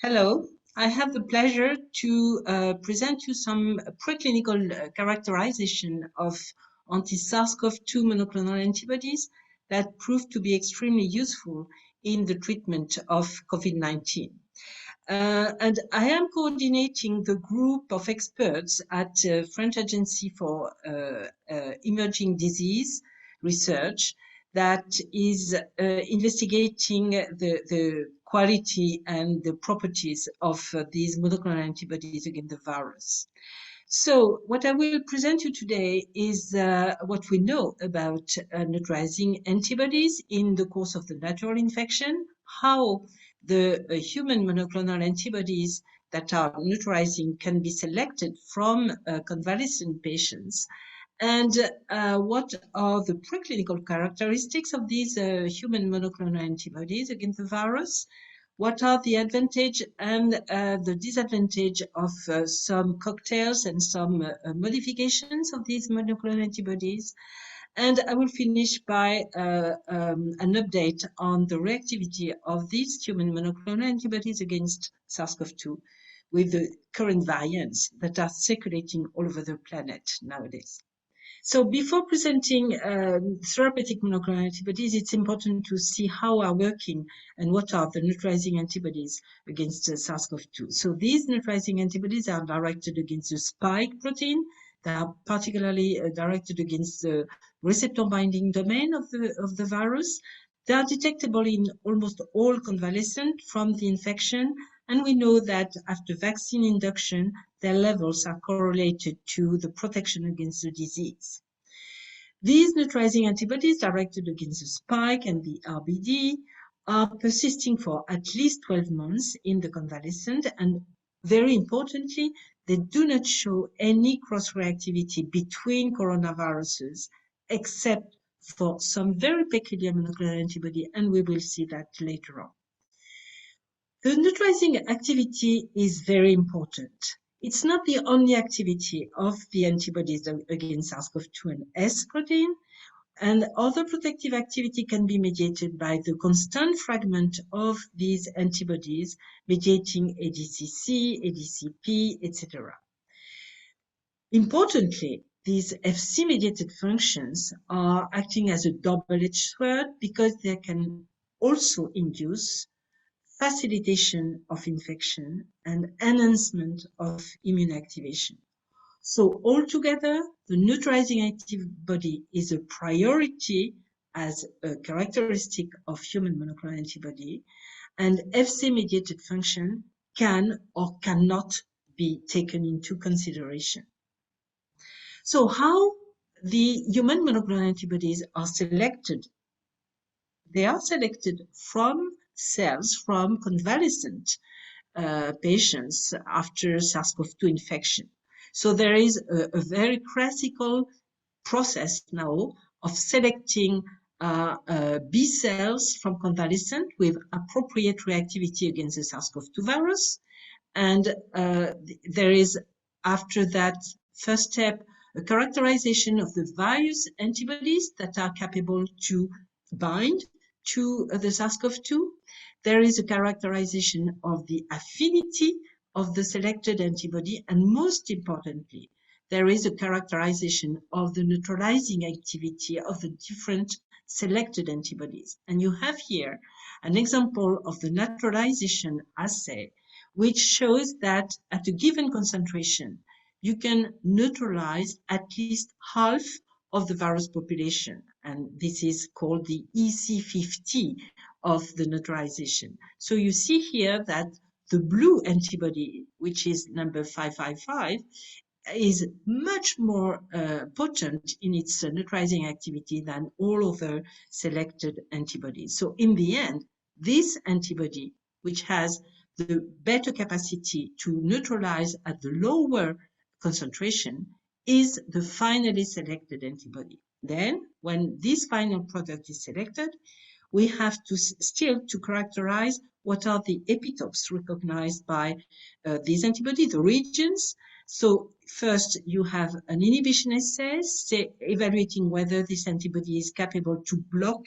Hello, I have the pleasure to present you some preclinical characterization of anti-SARS-CoV-2 monoclonal antibodies that proved to be extremely useful in the treatment of COVID-19. And I am coordinating the group of experts at French Agency for Emerging Disease Research that is investigating the quality and the properties of these monoclonal antibodies against the virus. So what I will present you today is what we know about neutralizing antibodies in the course of the natural infection, how the human monoclonal antibodies that are neutralizing can be selected from convalescent patients, and what are the preclinical characteristics of these human monoclonal antibodies against the virus. What are the advantage and the disadvantage of some cocktails and some modifications of these monoclonal antibodies? And I will finish by an update on the reactivity of these human monoclonal antibodies against SARS-CoV-2 with the current variants that are circulating all over the planet nowadays. So before presenting therapeutic monoclonal antibodies, it's important to see how are working and what are the neutralizing antibodies against SARS-CoV-2. So these neutralizing antibodies are directed against the spike protein. They are particularly directed against the receptor binding domain of the virus. They are detectable in almost all convalescent from the infection, and we know that after vaccine induction, their levels are correlated to the protection against the disease. These neutralizing antibodies directed against the spike and the RBD are persisting for at least 12 months in the convalescent, and very importantly, they do not show any cross-reactivity between coronaviruses, except for some very peculiar monoclonal antibody, and we will see that later on. The neutralizing activity is very important. It's not the only activity of the antibodies against SARS-CoV-2 and S protein, and other protective activity can be mediated by the constant fragment of these antibodies, mediating ADCC, ADCP, etc. Importantly, these Fc-mediated functions are acting as a double-edged sword because they can also induce facilitation of infection and enhancement of immune activation. So altogether, the neutralizing antibody is a priority as a characteristic of human monoclonal antibody, and Fc-mediated function can or cannot be taken into consideration. So how the human monoclonal antibodies are selected? They are selected from cells from convalescent patients after SARS-CoV-2 infection. So there is a very classical process now of selecting B cells from convalescent with appropriate reactivity against the SARS-CoV-2 virus. And there is, after that first step, a characterization of the various antibodies that are capable to bind to the SARS-CoV-2. There is a characterization of the affinity of the selected antibody, and most importantly, there is a characterization of the neutralizing activity of the different selected antibodies. And you have here an example of the neutralization assay, which shows that at a given concentration, you can neutralize at least half of the virus population, and this is called the EC50 of the neutralization. So you see here that the blue antibody, which is number 555, is much more potent in its neutralizing activity than all other selected antibodies. So in the end, this antibody, which has the better capacity to neutralize at the lower concentration, is the finally selected antibody. Then, when this final product is selected, we have to still to characterize what are the epitopes recognized by these antibodies, the regions. So first, you have an inhibition assay, evaluating whether this antibody is capable to block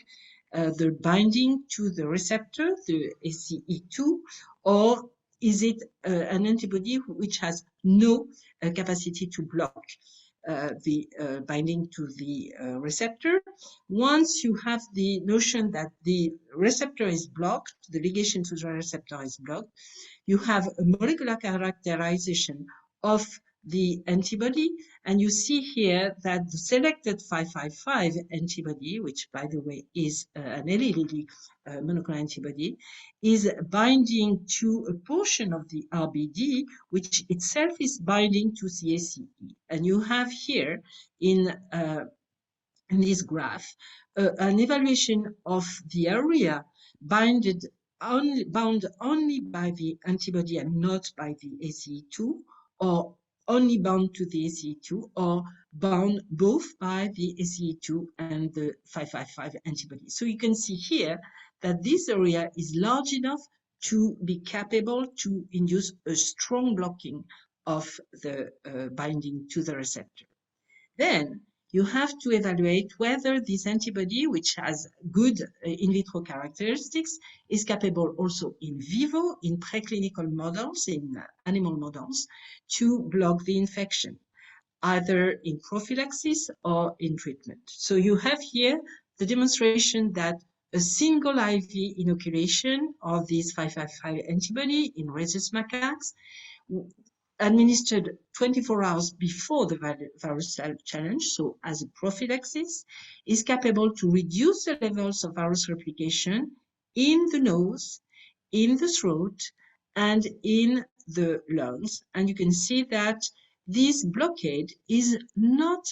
the binding to the receptor, the ACE2, or is it an antibody which has no capacity to block the binding to the receptor? Once you have the notion that the receptor is blocked, the ligation to the receptor is blocked, you have a molecular characterization of the antibody, and you see here that the selected 555 antibody, which by the way is an Eli Lilly monoclonal antibody, is binding to a portion of the RBD, which itself is binding to CACE. And you have here in this graph an evaluation of the area bound only by the antibody and not by the ACE2, or only bound to the ACE2, or bound both by the ACE2 and the 555 antibody. So you can see here that this area is large enough to be capable to induce a strong blocking of the binding to the receptor. Then you have to evaluate whether this antibody, which has good in vitro characteristics, is capable also in vivo, in preclinical models, in animal models, to block the infection, either in prophylaxis or in treatment. So you have here the demonstration that a single IV inoculation of this 555 antibody in rhesus macaques administered 24 hours before the virus challenge, so as a prophylaxis, is capable to reduce the levels of virus replication in the nose, in the throat, and in the lungs. And you can see that this blockade is not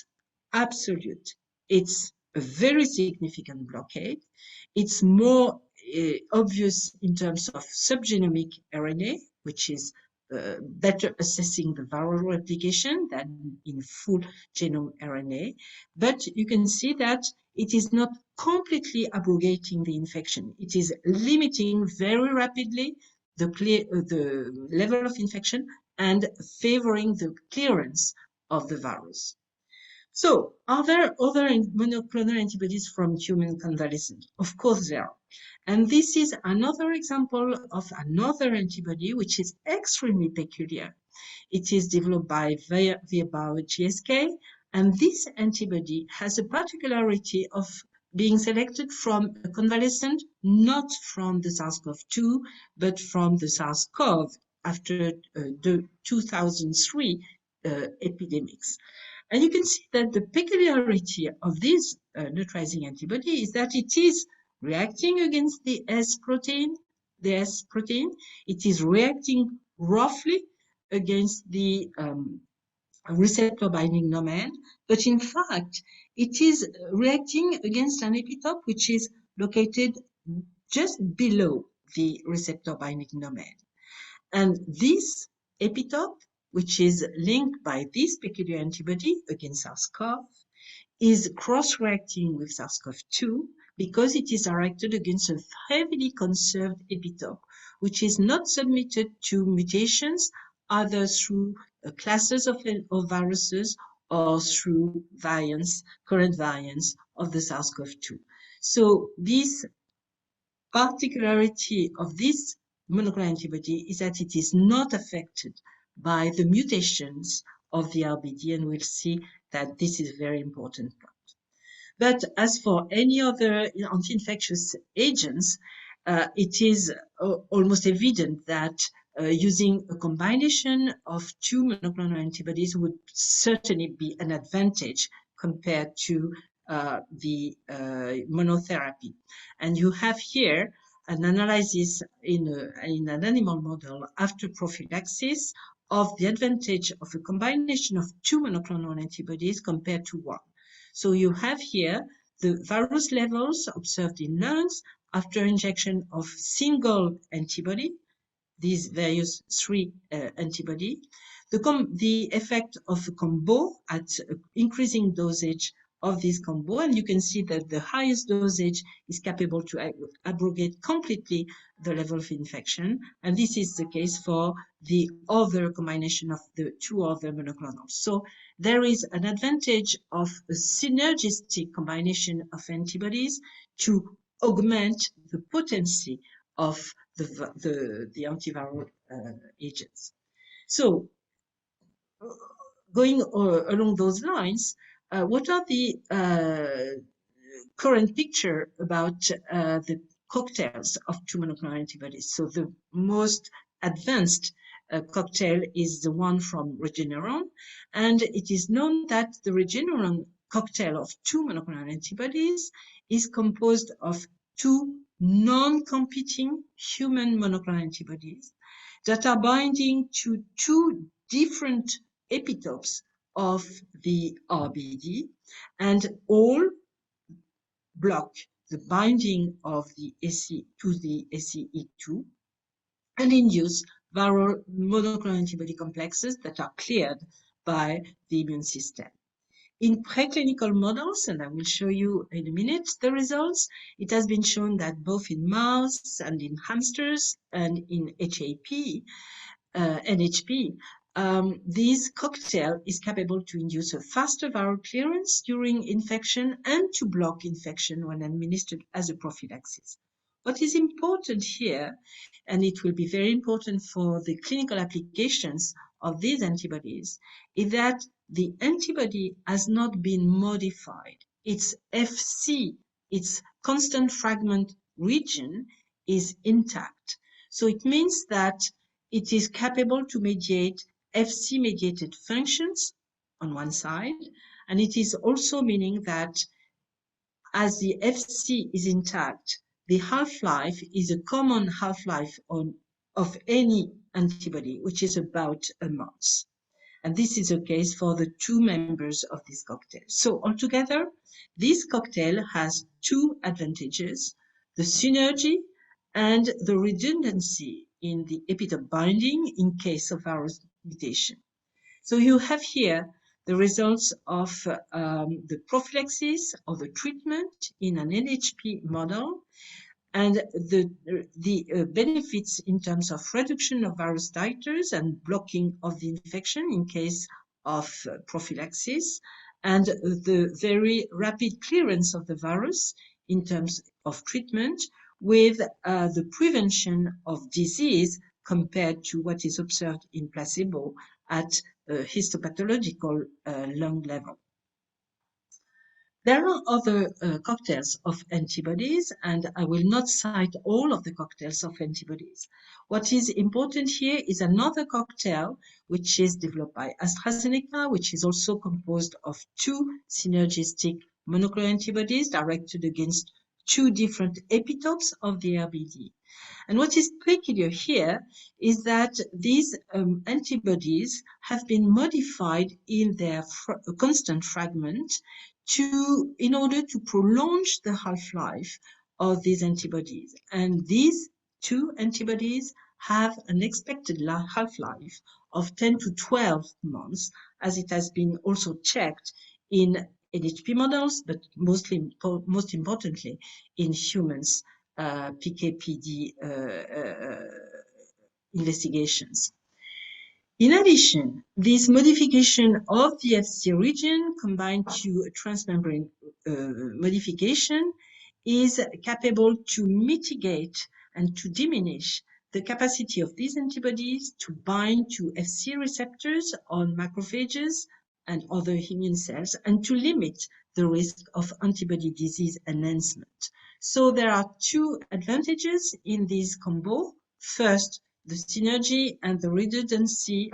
absolute. It's a very significant blockade. It's more obvious in terms of subgenomic RNA, which is better assessing the viral replication than in full genome RNA. But you can see that it is not completely abrogating the infection. It is limiting very rapidly the level of infection and favoring the clearance of the virus. So, are there other monoclonal antibodies from human convalescent? Of course there are. And this is another example of another antibody which is extremely peculiar. It is developed by Vir Bio GSK, and this antibody has a particularity of being selected from a convalescent, not from the SARS-CoV-2, but from the SARS-CoV after the 2003 epidemics. And you can see that the peculiarity of this neutralizing antibody is that it is reacting against the S protein. It is reacting roughly against the receptor binding domain, but in fact, it is reacting against an epitope which is located just below the receptor binding domain. And this epitope, which is linked by this peculiar antibody against SARS-CoV, is cross-reacting with SARS-CoV-2 because it is directed against a heavily conserved epitope, which is not submitted to mutations either through classes of viruses or through current variants of the SARS-CoV-2. So this particularity of this monoclonal antibody is that it is not affected by the mutations of the RBD, and we'll see that this is a very important point. But as for any other anti-infectious agents, it is almost evident that using a combination of two monoclonal antibodies would certainly be an advantage compared to the monotherapy. And you have here an analysis in an animal model after prophylaxis of the advantage of a combination of two monoclonal antibodies compared to one. So you have here the virus levels observed in lungs after injection of single antibody, these various three antibody, the effect of a combo at increasing dosage of this combo, and you can see that the highest dosage is capable to abrogate completely the level of infection, and this is the case for the other combination of the two other monoclonals. So there is an advantage of a synergistic combination of antibodies to augment the potency of the antiviral agents. So, going along those lines, what are the current picture about the cocktails of 2 monoclonal antibodies? So the most advanced cocktail is the one from Regeneron, and it is known that the Regeneron cocktail of 2 monoclonal antibodies is composed of 2 non-competing human monoclonal antibodies that are binding to 2 different epitopes of the RBD, and all block the binding of the AC to the ACE2 and induce viral monoclonal antibody complexes that are cleared by the immune system. In preclinical models, and I will show you in a minute the results, it has been shown that both in mouse and in hamsters and in NHP, this cocktail is capable to induce a faster viral clearance during infection and to block infection when administered as a prophylaxis. What is important here, and it will be very important for the clinical applications of these antibodies, is that the antibody has not been modified. Its FC, its constant fragment region, is intact. So it means that it is capable to mediate FC-mediated functions on one side, and it is also meaning that as the FC is intact, the half-life is a common half-life of any antibody, which is about a month. And this is the case for the 2 members of this cocktail. So altogether, this cocktail has 2 advantages: the synergy and the redundancy in the epitope binding in case of virus mutation. So you have here the results of the prophylaxis or the treatment in an NHP model, and the benefits in terms of reduction of virus titers and blocking of the infection in case of prophylaxis, and the very rapid clearance of the virus in terms of treatment, with the prevention of disease compared to what is observed in placebo at a histopathological lung level. There are other cocktails of antibodies, and I will not cite all of the cocktails of antibodies. What is important here is another cocktail which is developed by AstraZeneca, which is also composed of 2 synergistic monoclonal antibodies directed against 2 different epitopes of the RBD. And what is peculiar here is that these antibodies have been modified in their constant fragment in order to prolong the half-life of these antibodies. And these 2 antibodies have an expected half-life of 10 to 12 months, as it has been also checked in NHP models, but most importantly in humans, PK/PD investigations. In addition, this modification of the FC region combined to a transmembrane modification is capable to mitigate and to diminish the capacity of these antibodies to bind to FC receptors on macrophages and other immune cells, and to limit the risk of antibody disease enhancement. So there are 2 advantages in this combo. First, the synergy and the redundancy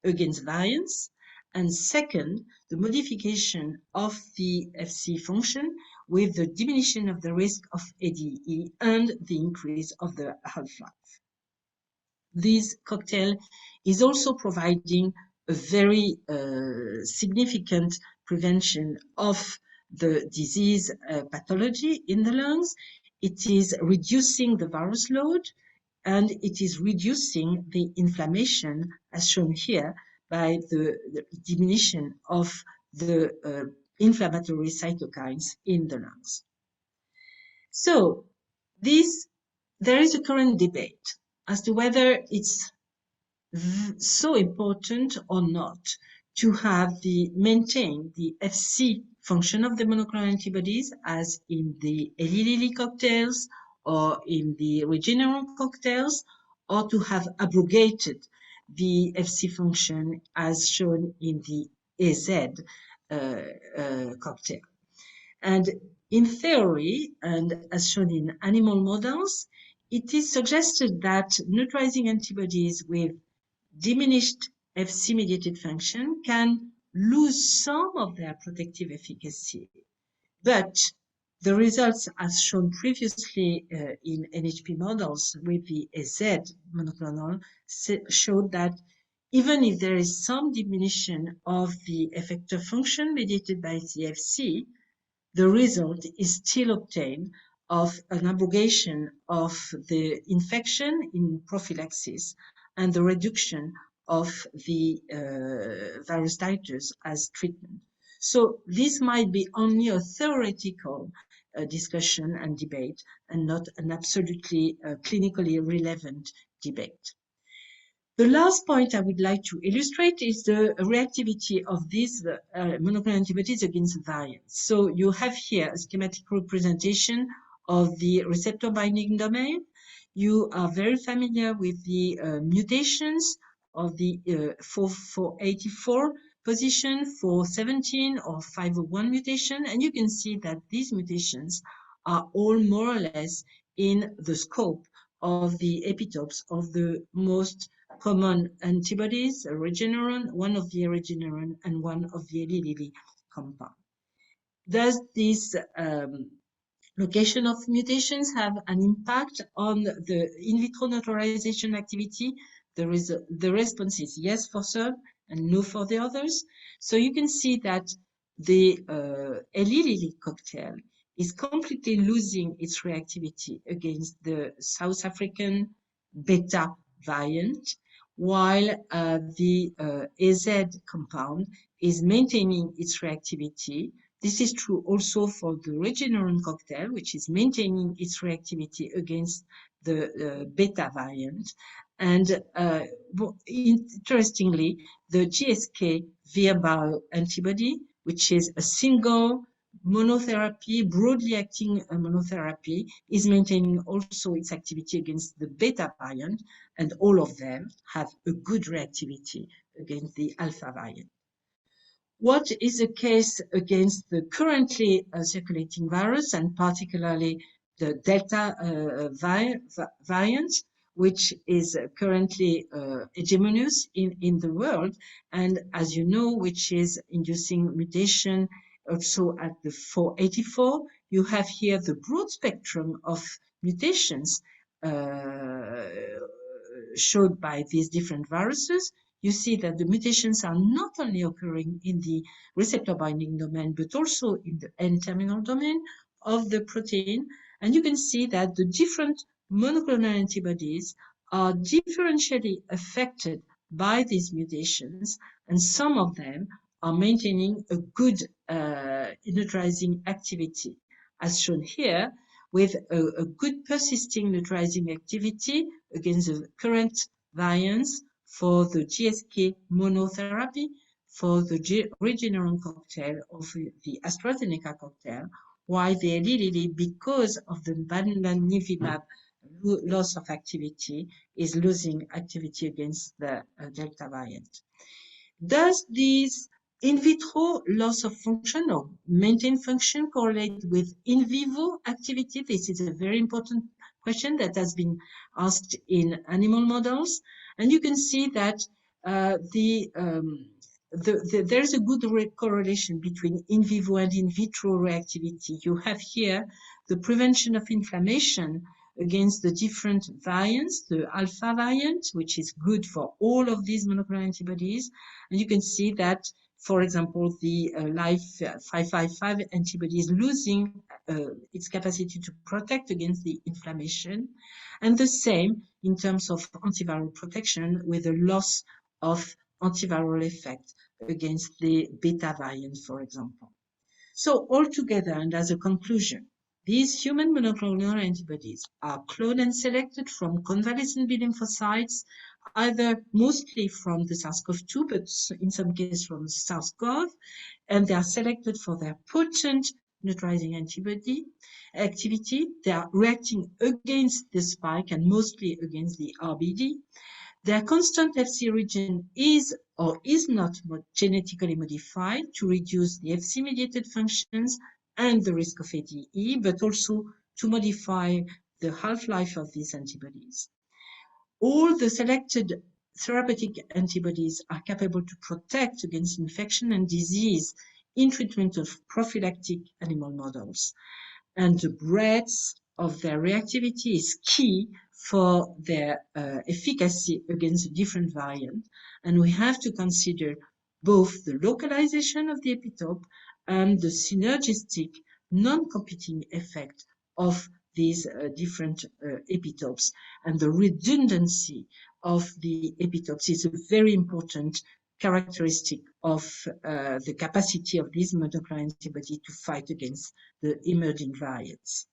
against variants, and second, the modification of the FC function with the diminution of the risk of ADE and the increase of the half-life. This cocktail is also providing a very significant prevention of the disease pathology in the lungs. It is reducing the virus load, and it is reducing the inflammation, as shown here, by the diminution of the inflammatory cytokines in the lungs. So there is a current debate as to whether it's so important or not to maintain the FC function of the monoclonal antibodies, as in the Eli Lilly cocktails or in the Regeneron cocktails, or to have abrogated the Fc function as shown in the AZ cocktail. And in theory, and as shown in animal models, it is suggested that neutralizing antibodies with diminished Fc-mediated function can lose some of their protective efficacy. But the results, as shown previously in NHP models with the AZ monoclonal, showed that even if there is some diminution of the effector function mediated by the Fc, the result is still obtained of an abrogation of the infection in prophylaxis and the reduction of the virus titers as treatment. So this might be only a theoretical discussion and debate and not an absolutely clinically relevant debate. The last point I would like to illustrate is the reactivity of these monoclonal antibodies against variants. So you have here a schematic representation of the receptor binding domain. You are very familiar with the mutations of the 484 position, 417 or 501 mutation, and you can see that these mutations are all more or less in the scope of the epitopes of the most common antibodies, Regeneron, one of the Regeneron, and one of the Eli Lilly compound. Does this location of mutations have an impact on the in vitro neutralization activity? The response is yes for some and no for the others. So you can see that the Eli Lilly cocktail is completely losing its reactivity against the South African beta variant, while the AZ compound is maintaining its reactivity. This is true also for the Regeneron cocktail, which is maintaining its reactivity against the beta variant. And interestingly, the GSK Vir antibody, which is a single monotherapy, broadly acting monotherapy, is maintaining also its activity against the beta variant, and all of them have a good reactivity against the alpha variant. What is the case against the currently circulating virus, and particularly the Delta variant, which is currently hegemonious in the world, and as you know, which is inducing mutation also at the 484. You have here the broad spectrum of mutations showed by these different viruses. You see that the mutations are not only occurring in the receptor binding domain, but also in the N-terminal domain of the protein. And you can see that the different monoclonal antibodies are differentially affected by these mutations, and some of them are maintaining a good neutralizing activity, as shown here, with a good persisting neutralizing activity against the current variants for the GSK monotherapy, for the Regeneron cocktail, or for the AstraZeneca cocktail, while the Eli Lilly, because of the bamlanivimab loss of activity, is losing activity against the Delta variant. Does this in vitro loss of function or maintained function correlate with in vivo activity? This is a very important question that has been asked in animal models. And you can see that there's a good correlation between in vivo and in vitro reactivity. You have here the prevention of inflammation against the different variants, the alpha variant, which is good for all of these monoclonal antibodies. And you can see that, for example, the Life 555 antibody is losing its capacity to protect against the inflammation. And the same in terms of antiviral protection, with a loss of antiviral effect against the beta variant, for example. So altogether, and as a conclusion, these human monoclonal antibodies are cloned and selected from convalescent B lymphocytes, either mostly from the SARS-CoV-2, but in some cases from SARS-CoV, and they are selected for their potent neutralizing antibody activity. They are reacting against the spike and mostly against the RBD. Their constant Fc region is or is not genetically modified to reduce the Fc-mediated functions and the risk of ADE, but also to modify the half-life of these antibodies. All the selected therapeutic antibodies are capable to protect against infection and disease in treatment of prophylactic animal models. And the breadth of their reactivity is key for their efficacy against different variants. And we have to consider both the localization of the epitope and the synergistic, non-competing effect of these different epitopes. And the redundancy of the epitopes is a very important characteristic of the capacity of these monoclonal antibodies to fight against the emerging variants.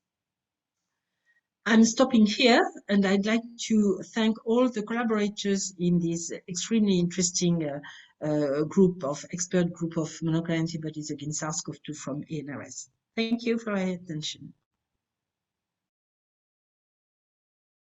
I'm stopping here, and I'd like to thank all the collaborators in this extremely interesting expert group of monoclonal antibodies against SARS-CoV-2 from ANRS. Thank you for your attention.